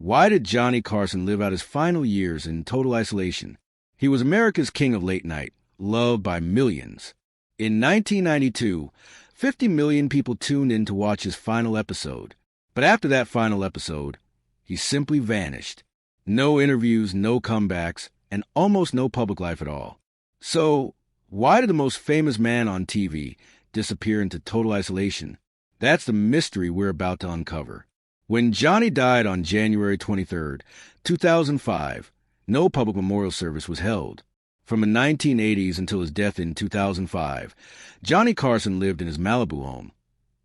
Why did Johnny Carson live out his final years in total isolation? He was America's king of late night, loved by millions. In 1992, 50 million people tuned in to watch his final episode. But after that final episode, he simply vanished. No interviews, no comebacks, and almost no public life at all. So, why did the most famous man on TV disappear into total isolation? That's the mystery we're about to uncover. When Johnny died on January 23, 2005, no public memorial service was held. From the 1980s until his death in 2005, Johnny Carson lived in his Malibu home,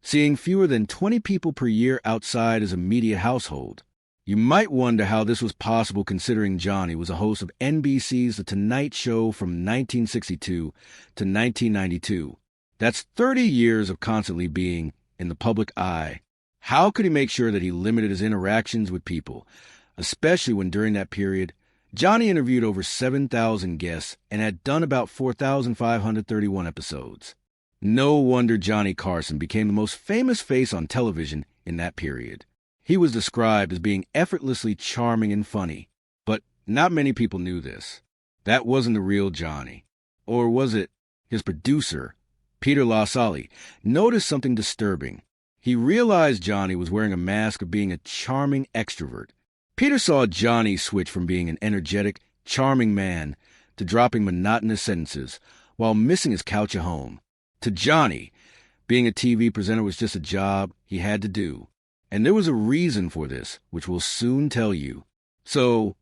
seeing fewer than 20 people per year outside his immediate household. You might wonder how this was possible considering Johnny was a host of NBC's The Tonight Show from 1962 to 1992. That's 30 years of constantly being in the public eye. How could he make sure that he limited his interactions with people, especially when during that period, Johnny interviewed over 7,000 guests and had done about 4,531 episodes? No wonder Johnny Carson became the most famous face on television in that period. He was described as being effortlessly charming and funny, but not many people knew this. That wasn't the real Johnny. Or was it? His producer, Peter LaSalle, noticed something disturbing. He realized Johnny was wearing a mask of being a charming extrovert. Peter saw Johnny switch from being an energetic, charming man to dropping monotonous sentences while missing his couch at home. To Johnny, being a TV presenter was just a job he had to do. And there was a reason for this, which we'll soon tell you. So,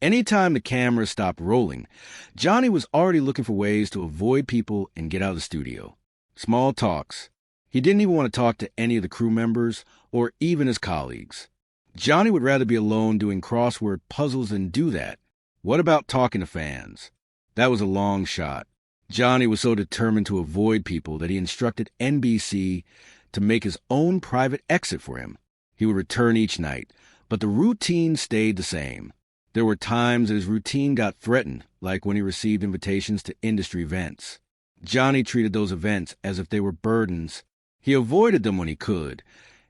anytime the camera stopped rolling, Johnny was already looking for ways to avoid people and get out of the studio. Small talks. He didn't even want to talk to any of the crew members or even his colleagues. Johnny would rather be alone doing crossword puzzles than do that. What about talking to fans? That was a long shot. Johnny was so determined to avoid people that he instructed NBC to make his own private exit for him. He would return each night, but the routine stayed the same. There were times that his routine got threatened, like when he received invitations to industry events. Johnny treated those events as if they were burdens. He avoided them when he could,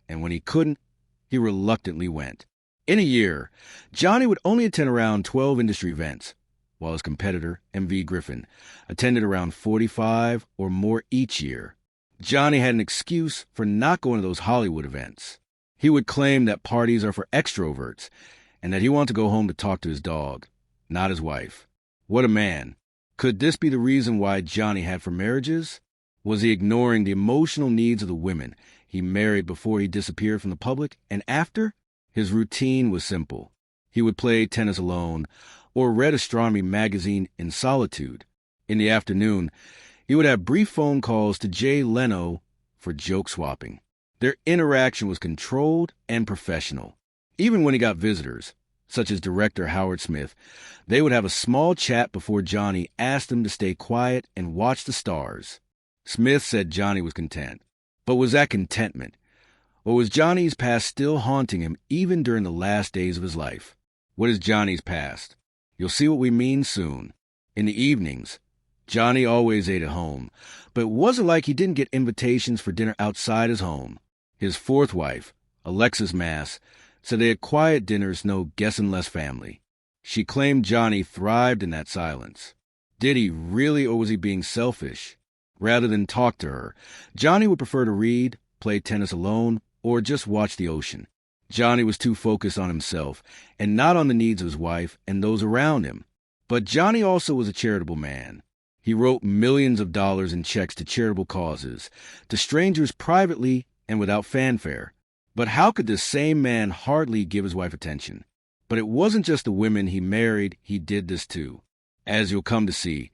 and when he couldn't, he reluctantly went. In a year, Johnny would only attend around 12 industry events, while his competitor, M.V. Griffin, attended around 45 or more each year. Johnny had an excuse for not going to those Hollywood events. He would claim that parties are for extroverts, and that he wanted to go home to talk to his dog, not his wife. What a man. Could this be the reason why Johnny had 4 marriages? Was he ignoring the emotional needs of the women he married before he disappeared from the public and after? His routine was simple. He would play tennis alone or read astronomy magazine in solitude. In the afternoon, he would have brief phone calls to Jay Leno for joke swapping. Their interaction was controlled and professional. Even when he got visitors, such as director Howard Smith, they would have a small chat before Johnny asked them to stay quiet and watch the stars. Smith said Johnny was content. But was that contentment? Or was Johnny's past still haunting him even during the last days of his life? What is Johnny's past? You'll see what we mean soon. In the evenings, Johnny always ate at home, but it wasn't like he didn't get invitations for dinner outside his home. His 4th wife, Alexis Mass, said they had quiet dinners, no guessing less family. She claimed Johnny thrived in that silence. Did he really, or was he being selfish? Rather than talk to her, Johnny would prefer to read, play tennis alone, or just watch the ocean. Johnny was too focused on himself and not on the needs of his wife and those around him. But Johnny also was a charitable man. He wrote millions of dollars in checks to charitable causes, to strangers privately and without fanfare. But how could this same man hardly give his wife attention? But it wasn't just the women he married he did this to. As you'll come to see,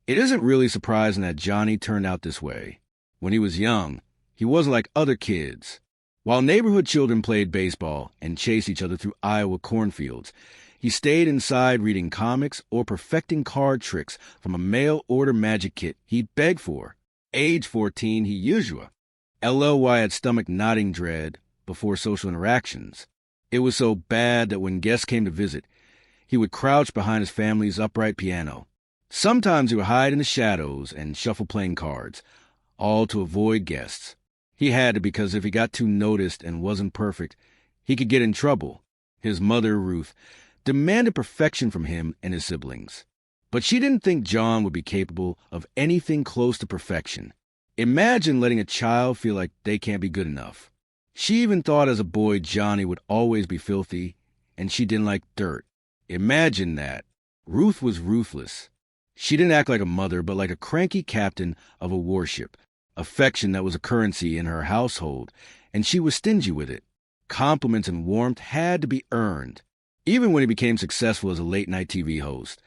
it isn't really surprising that Johnny turned out this way. When he was young, he wasn't like other kids. While neighborhood children played baseball and chased each other through Iowa cornfields, he stayed inside reading comics or perfecting card tricks from a mail-order magic kit he'd begged for. Age 14, he usually. LLY had stomach-knotting dread before social interactions. It was so bad that when guests came to visit, he would crouch behind his family's upright piano. Sometimes he would hide in the shadows and shuffle playing cards, all to avoid guests. He had to, because if he got too noticed and wasn't perfect, he could get in trouble. His mother, Ruth, demanded perfection from him and his siblings. But she didn't think John would be capable of anything close to perfection. Imagine letting a child feel like they can't be good enough. She even thought as a boy Johnny would always be filthy, and she didn't like dirt. Imagine that. Ruth was ruthless. She didn't act like a mother, but like a cranky captain of a warship. Affection that was a currency in her household, and she was stingy with it. Compliments and warmth had to be earned. Even when he became successful as a late-night TV host,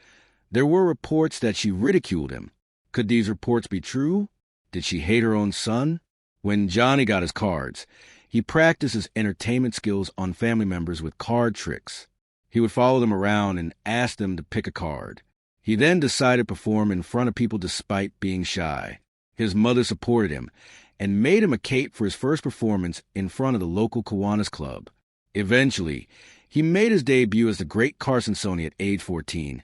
there were reports that she ridiculed him. Could these reports be true? Did she hate her own son? When Johnny got his cards, he practiced his entertainment skills on family members with card tricks. He would follow them around and ask them to pick a card. He then decided to perform in front of people despite being shy. His mother supported him and made him a cape for his first performance in front of the local Kiwanis Club. Eventually, he made his debut as the Great Carson at age 14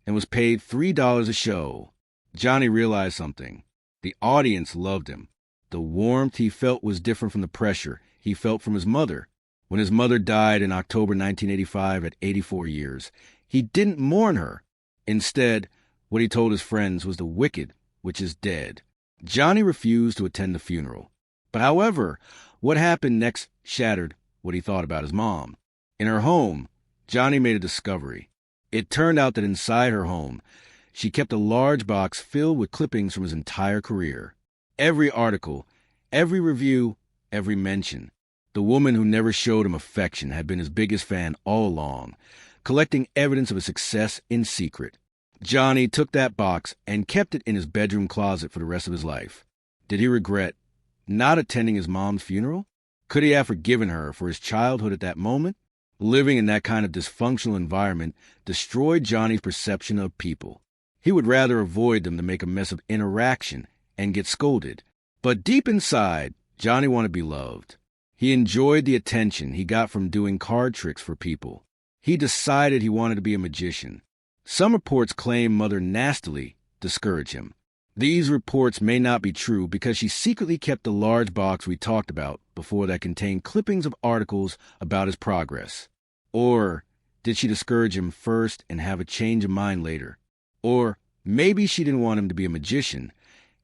and was paid $3 a show. Johnny realized something. The audience loved him. The warmth he felt was different from the pressure he felt from his mother. When his mother died in October 1985 at 84 years, he didn't mourn her. Instead, what he told his friends was the wicked, which is dead. Johnny refused to attend the funeral. But however, what happened next shattered what he thought about his mom. In her home, Johnny made a discovery. It turned out that inside her home, she kept a large box filled with clippings from his entire career. Every article, every review, every mention. The woman who never showed him affection had been his biggest fan all along, collecting evidence of his success in secret. Johnny took that box and kept it in his bedroom closet for the rest of his life. Did he regret not attending his mom's funeral? Could he have forgiven her for his childhood at that moment? Living in that kind of dysfunctional environment destroyed Johnny's perception of people. He would rather avoid them than make a mess of interaction and get scolded. But deep inside, Johnny wanted to be loved. He enjoyed the attention he got from doing card tricks for people. He decided he wanted to be a magician. Some reports claim Mother nastily discouraged him. These reports may not be true because she secretly kept the large box we talked about before that contained clippings of articles about his progress. Or did she discourage him first and have a change of mind later? Or maybe she didn't want him to be a magician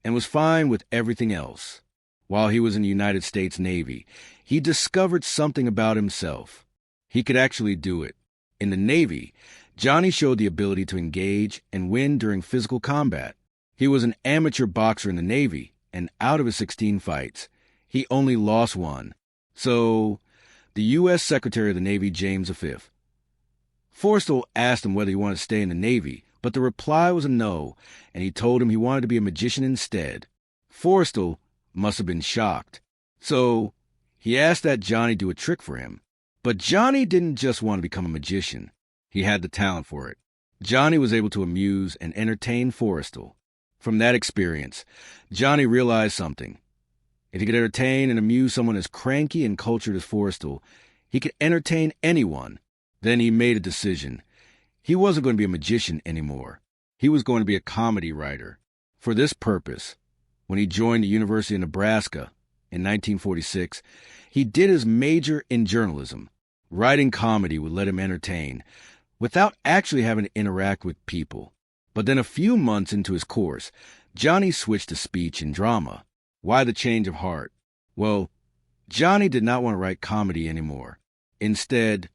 and was fine with everything else. While he was in the United States Navy, he discovered something about himself. He could actually do it. In the Navy, Johnny showed the ability to engage and win during physical combat. He was an amateur boxer in the Navy, and out of his 16 fights, he only lost one. So, the U.S. Secretary of the Navy, James V. Forrestal asked him whether he wanted to stay in the Navy, but the reply was a no, and he told him he wanted to be a magician instead. Forrestal must have been shocked. So, he asked that Johnny do a trick for him. But Johnny didn't just want to become a magician. He had the talent for it. Johnny was able to amuse and entertain Forrestal. From that experience, Johnny realized something. If he could entertain and amuse someone as cranky and cultured as Forrestal, he could entertain anyone. Then he made a decision. He wasn't going to be a magician anymore. He was going to be a comedy writer. For this purpose, when he joined the University of Nebraska in 1946, he did his major in journalism. Writing comedy would let him entertain, without actually having to interact with people. But then a few months into his course, Johnny switched to speech and drama. Why the change of heart? Well, Johnny did not want to write comedy anymore. Instead,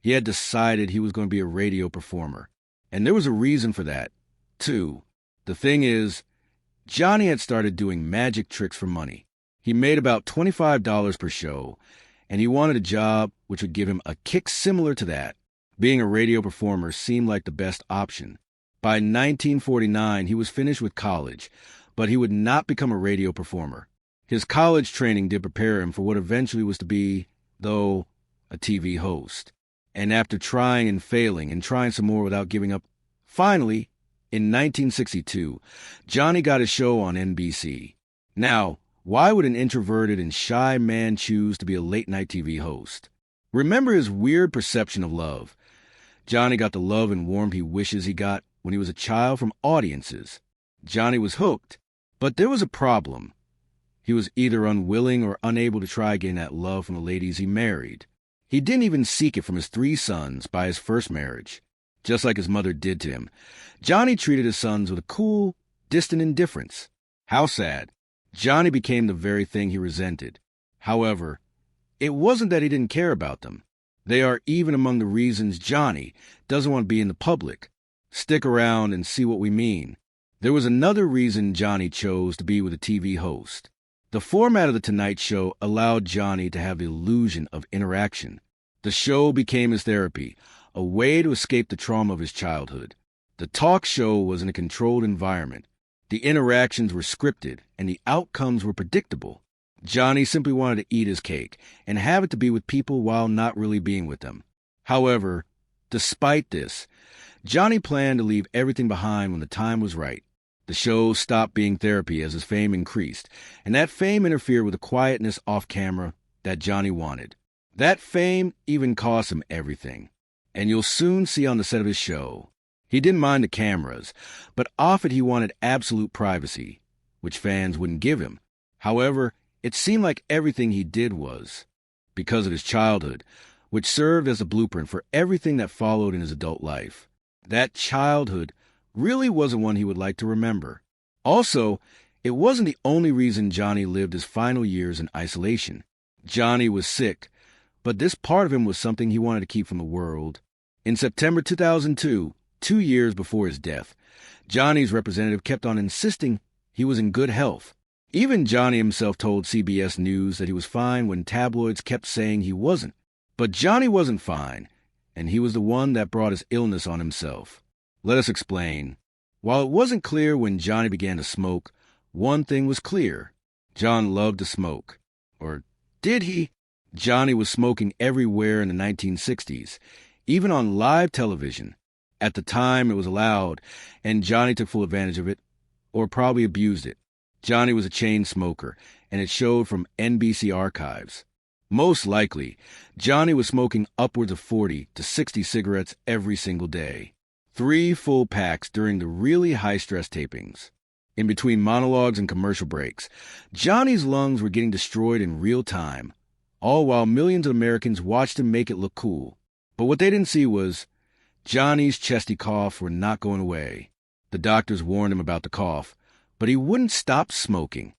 he had decided he was going to be a radio performer. And there was a reason for that, too. The thing is, Johnny had started doing magic tricks for money. He made about $25 per show, and he wanted a job which would give him a kick similar to that. Being a radio performer seemed like the best option. By 1949, he was finished with college, but he would not become a radio performer. His college training did prepare him for what eventually was to be, though, a TV host. And after trying and failing and trying some more without giving up, finally, in 1962, Johnny got his show on NBC. Now, why would an introverted and shy man choose to be a late-night TV host? Remember his weird perception of love. Johnny got the love and warmth he wishes he got when he was a child from audiences. Johnny was hooked, but there was a problem. He was either unwilling or unable to try getting that love from the ladies he married. He didn't even seek it from his 3 sons by his first marriage, just like his mother did to him. Johnny treated his sons with a cool, distant indifference. How sad. Johnny became the very thing he resented. However, it wasn't that he didn't care about them. They are even among the reasons Johnny doesn't want to be in the public. Stick around and see what we mean. There was another reason Johnny chose to be with a TV host. The format of The Tonight Show allowed Johnny to have the illusion of interaction. The show became his therapy, a way to escape the trauma of his childhood. The talk show was in a controlled environment. The interactions were scripted, and the outcomes were predictable. Johnny simply wanted to eat his cake and have it to be with people while not really being with them. However, despite this, Johnny planned to leave everything behind when the time was right. The show stopped being therapy as his fame increased, and that fame interfered with the quietness off camera that Johnny wanted. That fame even cost him everything, and you'll soon see on the set of his show. He didn't mind the cameras, but off it he wanted absolute privacy, which fans wouldn't give him. However, it seemed like everything he did was because of his childhood, which served as a blueprint for everything that followed in his adult life. That childhood really wasn't one he would like to remember. Also, it wasn't the only reason Johnny lived his final years in isolation. Johnny was sick, but this part of him was something he wanted to keep from the world. In September 2002, 2 years before his death, Johnny's representative kept on insisting he was in good health. Even Johnny himself told CBS News that he was fine when tabloids kept saying he wasn't. But Johnny wasn't fine, and he was the one that brought his illness on himself. Let us explain. While it wasn't clear when Johnny began to smoke, one thing was clear. John loved to smoke. Or did he? Johnny was smoking everywhere in the 1960s, even on live television. At the time, it was allowed, and Johnny took full advantage of it, or probably abused it. Johnny was a chain smoker, and it showed from NBC archives. Most likely, Johnny was smoking upwards of 40 to 60 cigarettes every single day. 3 full packs during the really high-stress tapings. In between monologues and commercial breaks, Johnny's lungs were getting destroyed in real time, all while millions of Americans watched him make it look cool. But what they didn't see was Johnny's chesty coughs were not going away. The doctors warned him about the cough, but he wouldn't stop smoking.